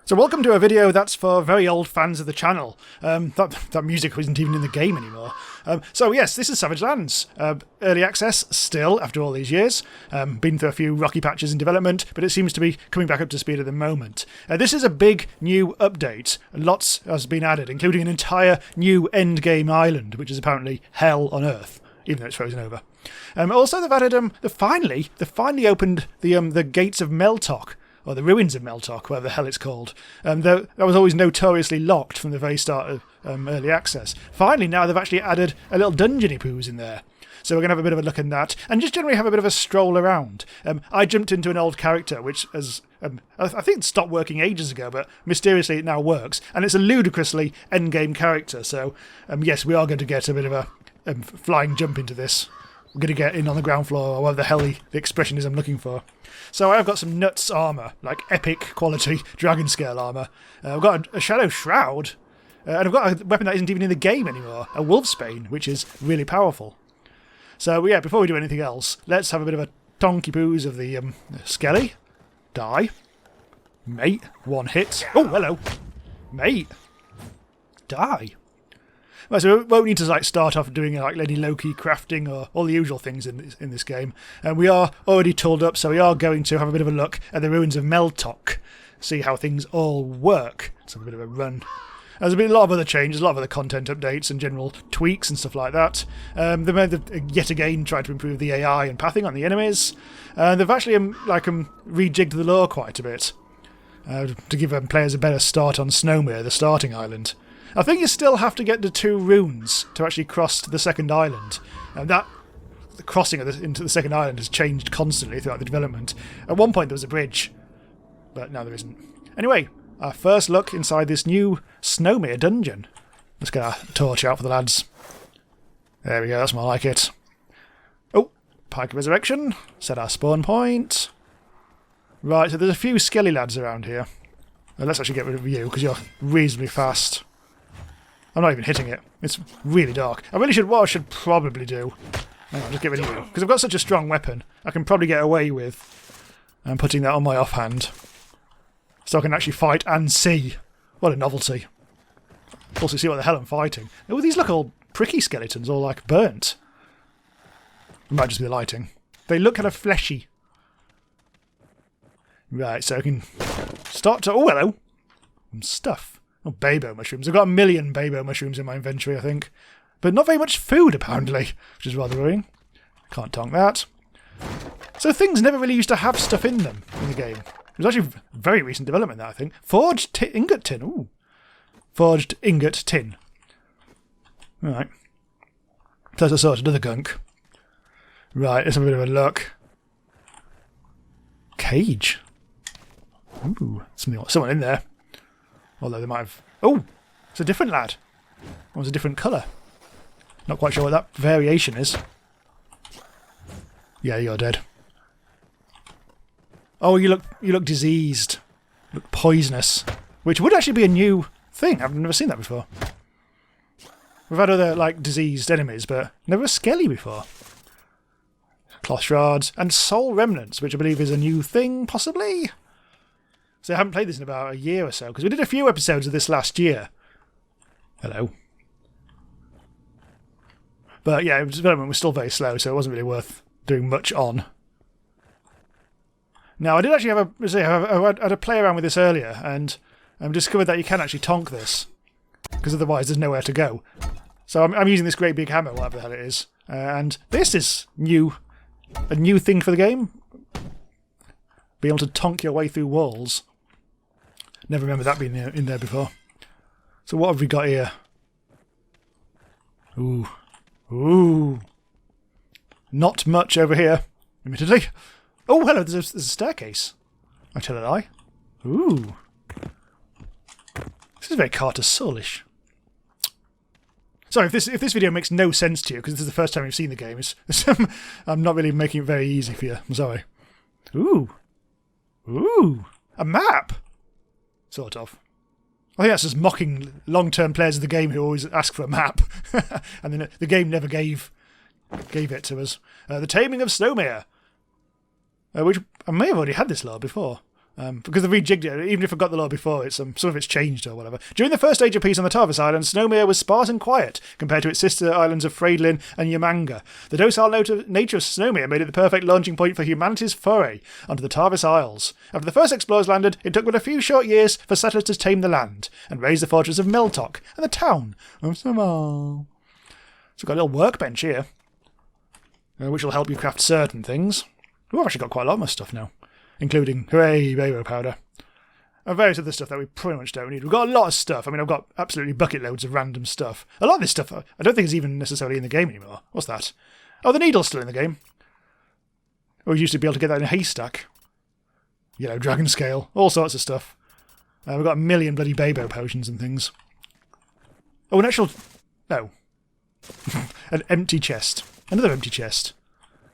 So welcome to a video that's for very old fans of the channel. That music isn't even in the game anymore. So yes, this is Savage Lands. Early access still, after all these years. Been through a few rocky patches in development, but it seems to be coming back up to speed at the moment. This is a big new update. Lots has been added, including an entire new endgame island, which is apparently hell on Earth, even though it's frozen over. Also they've added, they finally opened the gates of Meltok, or the Ruins of Meltok, whatever the hell it's called. That was always notoriously locked from the very start of early access. Finally, now they've actually added a little dungeony poos in there. So we're going to have a bit of a look at that, and just generally have a bit of a stroll around. I jumped into an old character, which has, I think it stopped working ages ago, but mysteriously it now works. And it's a ludicrously endgame character, so yes, we are going to get a bit of a flying jump into this. We're going to get in on the ground floor, or whatever the hell the expression is I'm looking for. So I've got some nuts armour, like epic quality dragon scale armour. I've got a shadow shroud, and I've got a weapon that isn't even in the game anymore, a wolfsbane, which is really powerful. So yeah, before we do anything else, let's have a bit of a tonky poos of the skelly. Die. Mate. One hit. Oh, hello. Mate. Die. Right, so we won't need to start off doing like any low-key crafting or all the usual things in this game. And we are already tooled up, so we are going to have a bit of a look at the Ruins of Meltok, see how things all work. Let's have a bit of a run. There's been a lot of other changes, a lot of other content updates and general tweaks and stuff like that. They've yet again tried to improve the AI and pathing on the enemies. They've actually rejigged the lore quite a bit to give players a better start on Snowmere, the starting island. I think you still have to get the 2 runes to actually cross to the second island. And the crossing into the second island has changed constantly throughout the development. At one point there was a bridge, but now there isn't. Anyway, our first look inside this new Snowmere dungeon. Let's get our torch out for the lads. There we go, that's more like it. Oh, Pike of Resurrection. Set our spawn point. Right, so there's a few skelly lads around here. Well, let's actually get rid of you, because you're reasonably fast. I'm not even hitting it. It's really dark. What I should probably do... Hang on, just get rid of you. Because I've got such a strong weapon, I can probably get away with putting that on my offhand. So I can actually fight and see. What a novelty. Also see what the hell I'm fighting. Oh, these look all pricky skeletons, all like burnt. It might just be the lighting. They look kind of fleshy. Right, so I can start to... Oh, hello. Some stuff. Oh, Babo mushrooms. I've got 1 million Babo mushrooms in my inventory, I think. But not very much food, apparently, which is rather worrying. Can't tonk that. So things never really used to have stuff in them in the game. It was actually a very recent development, that, I think. Forged ingot tin. Ooh. Forged ingot tin. Right. So that's a sort of another gunk. Right, let's have a bit of a look. Cage. Ooh, someone in there. Although they might have... Oh! It's a different lad. It was a different colour. Not quite sure what that variation is. Yeah, you're dead. Oh, you look diseased. You look poisonous. Which would actually be a new thing. I've never seen that before. We've had other, diseased enemies, but never a skelly before. Cloth shards and soul remnants, which I believe is a new thing, possibly? So I haven't played this in about a year or so, because we did a few episodes of this last year. Hello. But yeah, development was still very slow, so it wasn't really worth doing much on. Now, I did actually I had a play around with this earlier, and discovered that you can actually tonk this, because otherwise there's nowhere to go. So I'm using this great big hammer, whatever the hell it is, and this is a new thing for the game. Be able to tonk your way through walls. Never remember that being in there before. So what have we got here? Ooh. Ooh. Not much over here, admittedly. Oh, hello, there's a staircase. I tell a lie. Ooh. This is very Carter Soulish. Sorry, if this video makes no sense to you, because this is the first time you've seen the game, I'm not really making it very easy for you. I'm sorry. Ooh. Ooh. A map! Sort of. I think that's just mocking long-term players of the game who always ask for a map. And then the game never gave it to us. The Taming of Snowmere. which I may have already had this lore before. Because they've rejigged it, even if I got the lore before, it's some of it's changed or whatever. During the first age of peace on the Traversal Islands, Snowmere was sparse and quiet compared to its sister islands of Freydalyn and Yamanga. The docile nature of Snowmere made it the perfect launching point for humanity's foray onto the Traversal Isles. After the first explorers landed, it took but a few short years for settlers to tame the land and raise the fortress of Meltok and the town of Snowmere. So we've got a little workbench here, which will help you craft certain things. Ooh, I've actually got quite a lot of my stuff now, including, hooray, rainbow powder, and various other stuff that we pretty much don't need. We've got a lot of stuff. I mean, I've got absolutely bucket loads of random stuff. A lot of this stuff I don't think is even necessarily in the game anymore. What's that? Oh, the needle's still in the game. We used to be able to get that in a haystack. You know, dragon scale, all sorts of stuff. We've got a million bloody Babo potions and things. Oh, an actual... No. An empty chest. Another empty chest.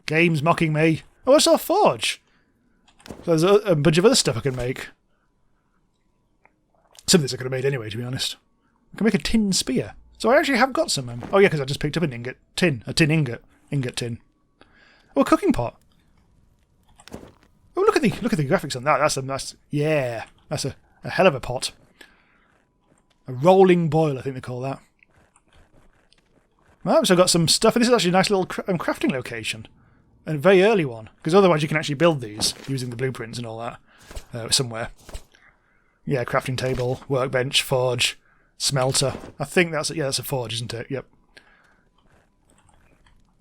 Game's mocking me. Oh, I saw a forge. So there's a bunch of other stuff I can make. Some of this I could have made anyway, to be honest. I can make a tin spear. So I actually have got some. Oh yeah, because I just picked up an ingot tin. A tin ingot. Ingot tin. Oh, a cooking pot. Oh, look at the graphics on that. That's a hell of a pot. A rolling boil, I think they call that. Well, so I've got some stuff. This is actually a nice little crafting location. And a very early one, because otherwise you can actually build these using the blueprints and all that somewhere. Yeah, crafting table, workbench, forge, smelter. I think that's a forge, isn't it? Yep.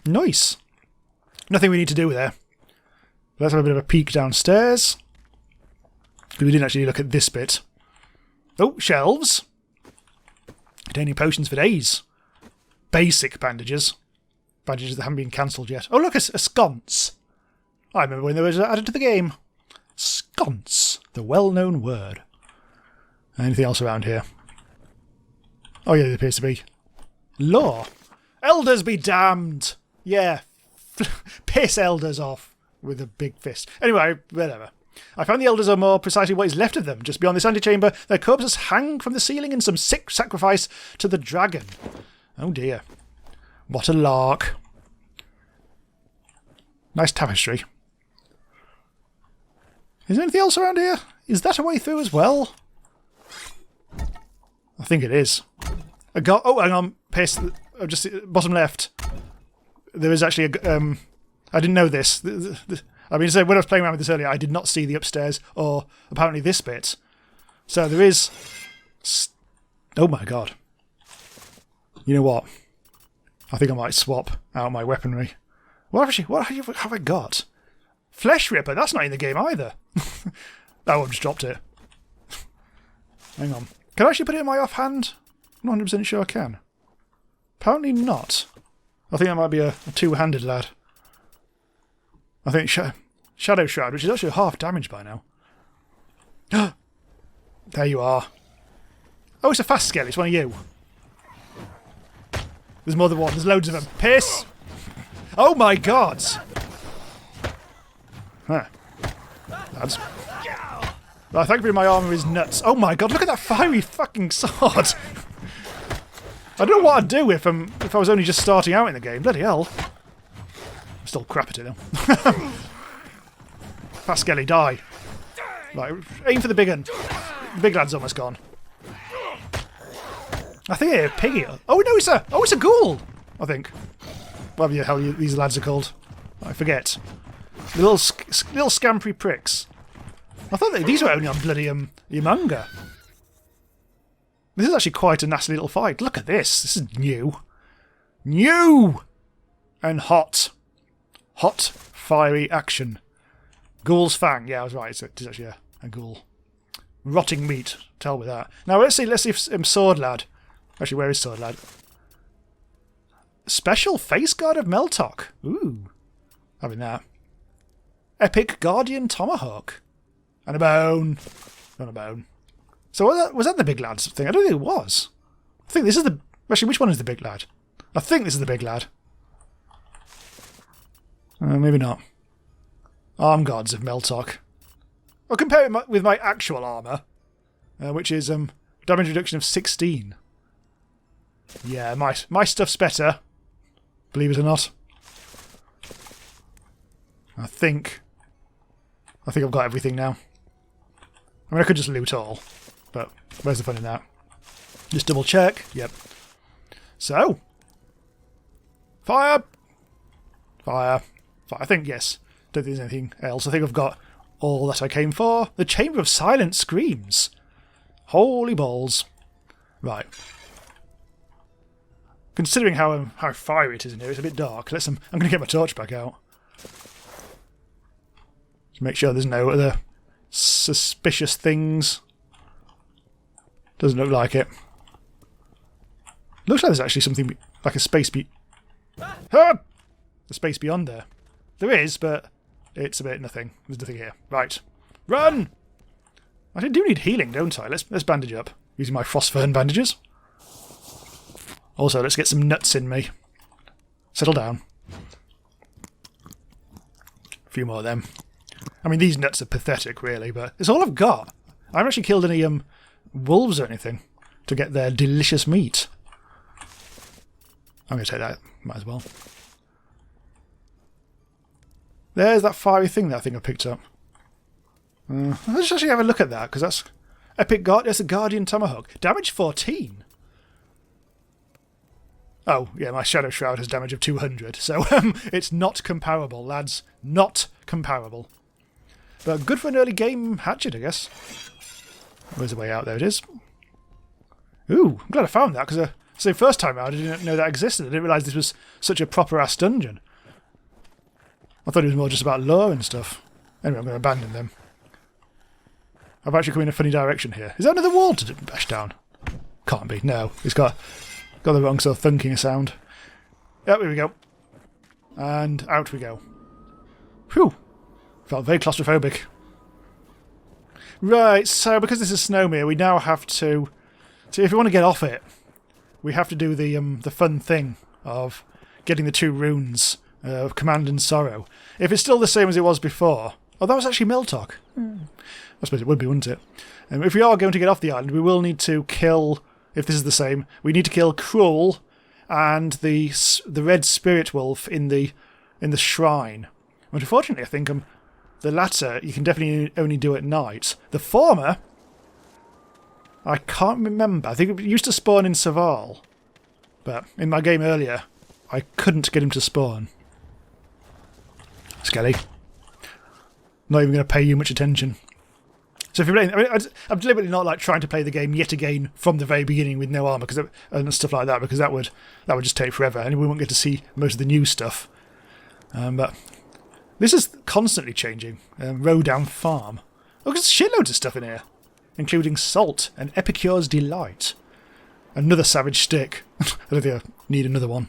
Nice. Nothing we need to do there. Let's have a bit of a peek downstairs, because we didn't actually look at this bit. Oh, shelves containing potions for days. Basic bandages. Bandages that haven't been cancelled yet. Oh, look, a sconce. I remember when they were added to the game. Sconce, the well-known word. Anything else around here? Oh, yeah, there appears to be. Law. Elders be damned. Yeah. Piss elders off with a big fist. Anyway, whatever. I found the elders, or more precisely what is left of them, just beyond this antechamber. Their corpses hang from the ceiling in some sick sacrifice to the dragon. Oh, dear. What a lark. Nice tapestry. Is there anything else around here? Is that a way through as well? I think it is. Oh, hang on. Paste. Just bottom left. There is actually a... I didn't know this. I mean, so when I was playing around with this earlier, I did not see the upstairs or apparently this bit. So there is... Oh my god. You know what? I think I might swap out my weaponry. What have I got? Flesh Ripper, that's not in the game either. Oh, I've just dropped it. Hang on. Can I actually put it in my offhand? I'm not 100% sure I can. Apparently not. I think that might be a two-handed lad. I think Shadow Shroud, which is actually half damage by now. There you are. Oh, it's a fast scale, it's one of you. There's more than one. There's loads of them. Piss! Oh my god! Huh. Lads. Well, thankfully my armour is nuts. Oh my god, look at that fiery fucking sword! I don't know what I'd do if I was only just starting out in the game. Bloody hell. I'm still crap at it though. Fast Skelly, die. Right, aim for the big one. The big lad's almost gone. I think I hear a piggy. Oh no, it's a ghoul! I think. Whatever the hell these lads are called. I forget. The little scampery pricks. I thought these were only on bloody Yamanga. This is actually quite a nasty little fight. Look at this. This is new. New! And hot. Hot, fiery action. Ghoul's Fang. Yeah, I was right. It is actually a ghoul. Rotting meat. Tell me that. Now let's see if Sword Lad. Actually, where is Sword Lad? Special Face Guard of Meltok. Ooh. Having that. Epic Guardian Tomahawk. And a bone. Not a bone. So was that the big lad's thing? I don't think it was. I think this is the... Actually, which one is the big lad? I think this is the big lad. Maybe not. Arm Guards of Meltok. I'll compare it with my actual armour, which is damage reduction of 16. Yeah, my stuff's better. Believe it or not. I think I think I've got everything now. I mean, I could just loot all, but where's the fun in that? Just double check. Yep. So, fire! Fire. Fire. I think, yes. Don't think there's anything else. I think I've got all that I came for. The Chamber of Silent Screams. Holy balls. Right. Considering how fiery it is in here, it's a bit dark. I'm going to get my torch back out. To make sure there's no other suspicious things. Doesn't look like it. Looks like there's actually something like a space a space beyond there. There is, but it's a bit nothing. There's nothing here. Right. Run! I do need healing, don't I? Let's bandage up. Using my Frostfern bandages. Also, let's get some nuts in me. Settle down. A few more of them. I mean, these nuts are pathetic, really, but it's all I've got. I haven't actually killed any wolves or anything to get their delicious meat. I'm going to take that. Might as well. There's that fiery thing that I think I picked up. Let's actually have a look at that, because that's epic. That's a Guardian Tomahawk. Damage 14. Oh, yeah, my Shadow Shroud has damage of 200, so it's not comparable, lads. Not comparable. But good for an early game hatchet, I guess. Where's the way out? There it is. Ooh, I'm glad I found that, because the first time out I didn't know that existed. I didn't realise this was such a proper-ass dungeon. I thought it was more just about lore and stuff. Anyway, I'm going to abandon them. I've actually come in a funny direction here. Is that another wall to bash down? Can't be, no. It's got the wrong sort of thunking sound. Yep, here we go. And out we go. Whew. Felt very claustrophobic. Right, so because this is Snowmere, we now have to... So if we want to get off it, we have to do the fun thing of getting the 2 runes of Command and Sorrow. If it's still the same as it was before... Oh, that was actually Meltok. I suppose it would be, wouldn't it? If we are going to get off the island, we will need to kill... If this is the same, we need to kill Cruel and the red spirit wolf in the shrine. But unfortunately, I think the latter you can definitely only do at night. The former, I can't remember. I think it used to spawn in Saval, but in my game earlier, I couldn't get him to spawn. Skelly, not even going to pay you much attention. So if you're playing, I mean, I'm deliberately not like trying to play the game yet again from the very beginning with no armor and stuff like that, because that would just take forever, and we won't get to see most of the new stuff. But this is constantly changing. Rowdown Farm. Oh, there's shitloads of stuff in here, including salt and Epicure's Delight. Another savage stick. I don't think I need another one.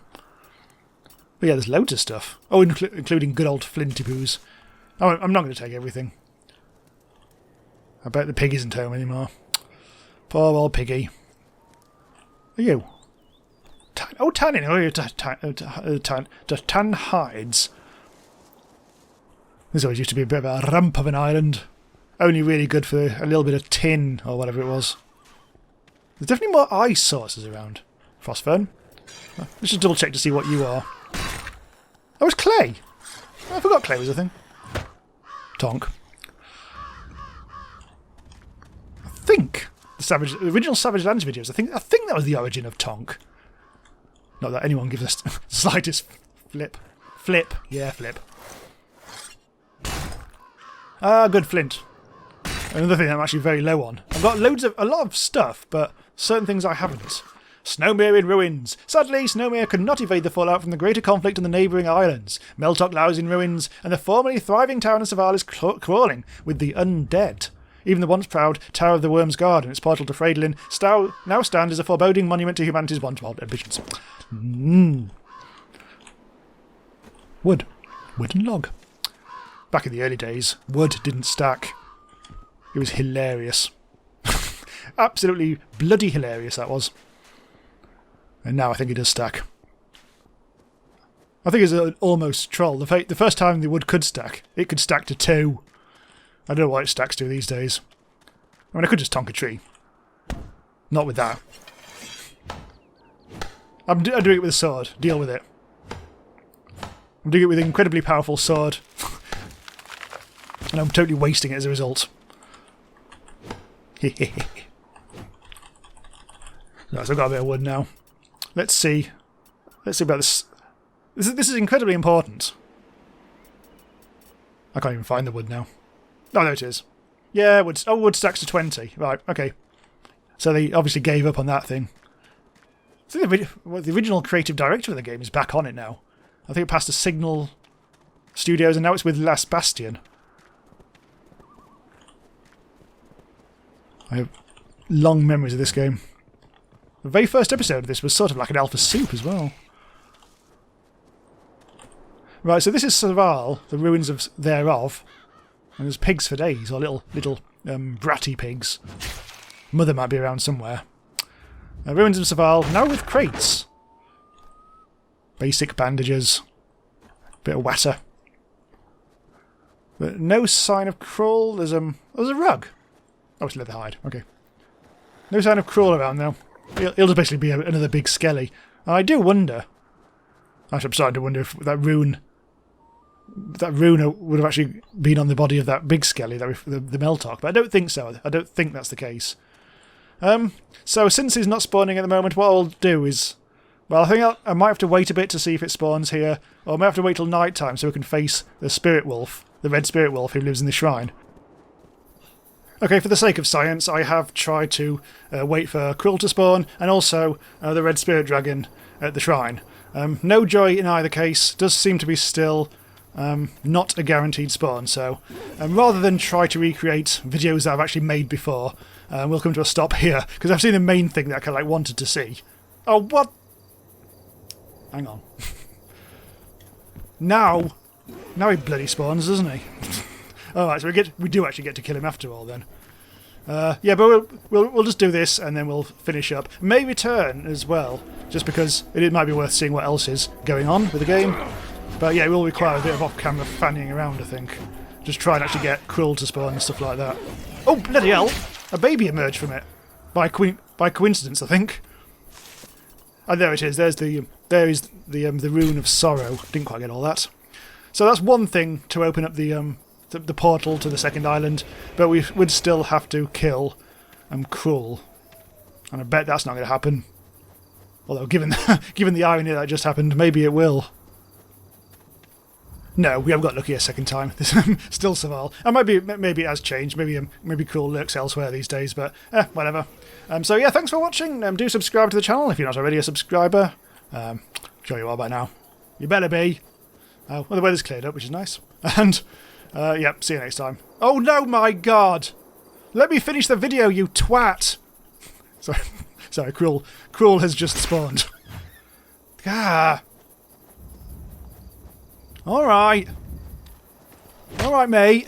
But yeah, there's loads of stuff. Oh, including good old flinty poos. Oh, I'm not going to take everything. I bet the pig isn't home anymore. Poor old piggy. Are you? Tanning. Oh, you're tan hides. This always used to be a bit of a rump of an island. Only really good for a little bit of tin or whatever it was. There's definitely more ice sources around. Frostfern. Let's just double check to see what you are. Oh, it's clay. Oh, I forgot clay was a thing. Tonk. I think the original Savage Lands videos, I think that was the origin of Tonk. Not that anyone gives us the slightest flip. Flip. Yeah, flip. Ah, good flint. Another thing I'm actually very low on. I've got a lot of stuff, but certain things I haven't. Snowmere in ruins. Sadly, Snowmere could not evade the fallout from the greater conflict in the neighbouring islands. Meltok lies in ruins, and the formerly thriving town of Saval is crawling with the undead. Even the once proud Tower of the Worm's Guard and its portal to Freydalyn now stand as a foreboding monument to humanity's once wild ambitions. Wood. Wood and log. Back in the early days, wood didn't stack. It was hilarious. Absolutely bloody hilarious that was. And now I think it does stack. I think it's an almost troll. The first time the wood could stack, it could stack to 2. I don't know what it stacks to these days. I mean, I could just tonk a tree. Not with that. I'm doing it with a sword. Deal with it. I'm doing it with an incredibly powerful sword. And And I'm totally wasting it as a result. Right, so I've got a bit of wood now. Let's see. Let's see about this. This is incredibly important. I can't even find the wood now. Oh, there it is. Yeah, wood. Oh, wood stacks to 20. Right, okay. So they obviously gave up on that thing. I think the original creative director of the game is back on it now. I think it passed to Signal Studios and now it's with Last Bastion. I have long memories of this game. The very first episode of this was sort of like an alpha soup as well. Right, so this is Serval, the ruins of thereof. And there's pigs for days, or little bratty pigs. Mother might be around somewhere. Ruins of Serval, now with crates. Basic bandages. Bit of water. But no sign of crawl. There's a rug. Oh, it's leather hide. Okay. No sign of crawl around now. It'll just basically be another big skelly. I do wonder. Actually, I'm starting to wonder if that rune would have actually been on the body of that big skelly, the Meltok, but I don't think so. I don't think that's the case. So since he's not spawning at the moment, what I'll do is, well, I think I might have to wait a bit to see if it spawns here, or I might have to wait till night time so we can face the spirit wolf, the red spirit wolf who lives in the shrine. Okay, for the sake of science, I have tried to wait for Krill to spawn, and also the red spirit dragon at the shrine. No joy in either case. Does seem to be still not a guaranteed spawn, so rather than try to recreate videos that I've actually made before, we'll come to a stop here, because I've seen the main thing that I kind of wanted to see. Oh, what? Hang on. Now he bloody spawns, doesn't he? Alright, so we do actually get to kill him after all then. Yeah, but we'll just do this and then we'll finish up. May return as well, just because it might be worth seeing what else is going on with the game. But yeah, it will require a bit of off-camera fanning around, I think. Just try and actually get Krill to spawn and stuff like that. Oh, bloody hell! A baby emerged from it. By coincidence, I think. Oh, there it is. There is the Rune of Sorrow. Didn't quite get all that. So that's one thing to open up the portal to the second island, but we would still have to kill Krill. And I bet that's not going to happen. Although, given the irony that just happened, maybe it will. No, we haven't got lucky a second time. Still Serval. And maybe it has changed. Maybe Krill lurks elsewhere these days, but whatever. So yeah, thanks for watching. Do subscribe to the channel if you're not already a subscriber. Sure you are by now. You better be. Well, the weather's cleared up, which is nice. And yep, see you next time. Oh no, my God! Let me finish the video, you twat! Sorry, Krill has just spawned. Ah! Alright. Alright, mate.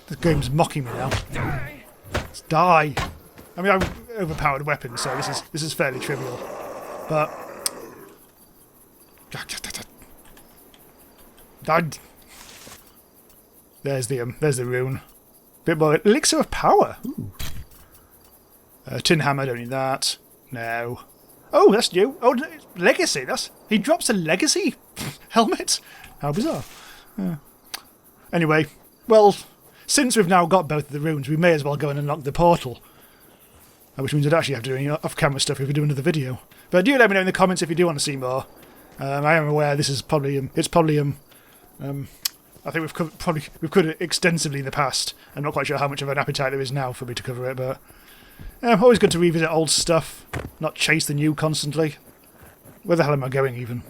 The game's mocking me now. Let's die. I mean, I've overpowered weapons, so this is fairly trivial. But... There's the rune. Bit more elixir of power. Ooh. Tin hammer, don't need that. No. Oh, that's new. Oh, legacy. He drops a legacy helmet. How bizarre. Yeah. Anyway, well, since we've now got both of the runes, we may as well go and unlock the portal. Which means I'd actually have to do any off-camera stuff if we do another video. But do let me know in the comments if you do want to see more. I am aware this is probably I think we've covered it extensively in the past. I'm not quite sure how much of an appetite there is now for me to cover it, but always good to revisit old stuff, not chase the new constantly. Where the hell am I going even?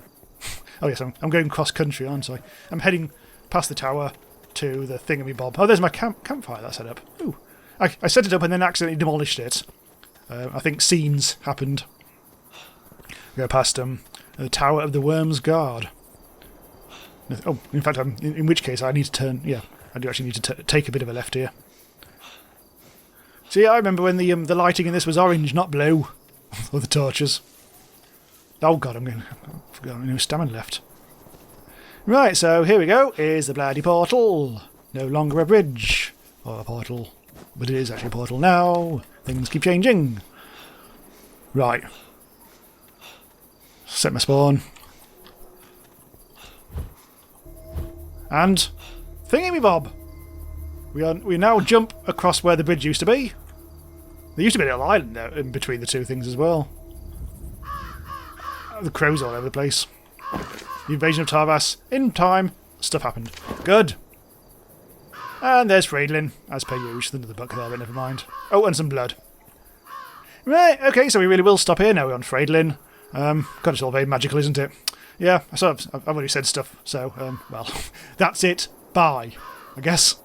Oh yes, I'm going cross-country, aren't I? I'm heading past the tower to the thingamy-bob. Oh, there's my campfire that I set up. Ooh. I set it up and then accidentally demolished it. I think scenes happened. Go past the Tower of the Worm's Guard. Oh, in fact, in which case I need to turn... Yeah, I do actually need to take a bit of a left here. See, I remember when the lighting in this was orange, not blue. Or the torches. Oh god, I forgot no stamina left. Right, so here we go. Here's the bloody portal. No longer a bridge. Or a portal. But it is actually a portal now. Things keep changing. Right. Set my spawn. And... Thingamy-bob! We now jump across where the bridge used to be. There used to be a little island there in between the two things as well. The crows all over the place. The invasion of Tarvas. In time, stuff happened. Good. And there's Freydalyn, as per usual. Another book there, but never mind. Oh, and some blood. Right, okay, so we really will stop here now. We're on Freydalyn. God, it's all very magical, isn't it? Yeah, I've already said stuff, so, well, that's it. Bye, I guess.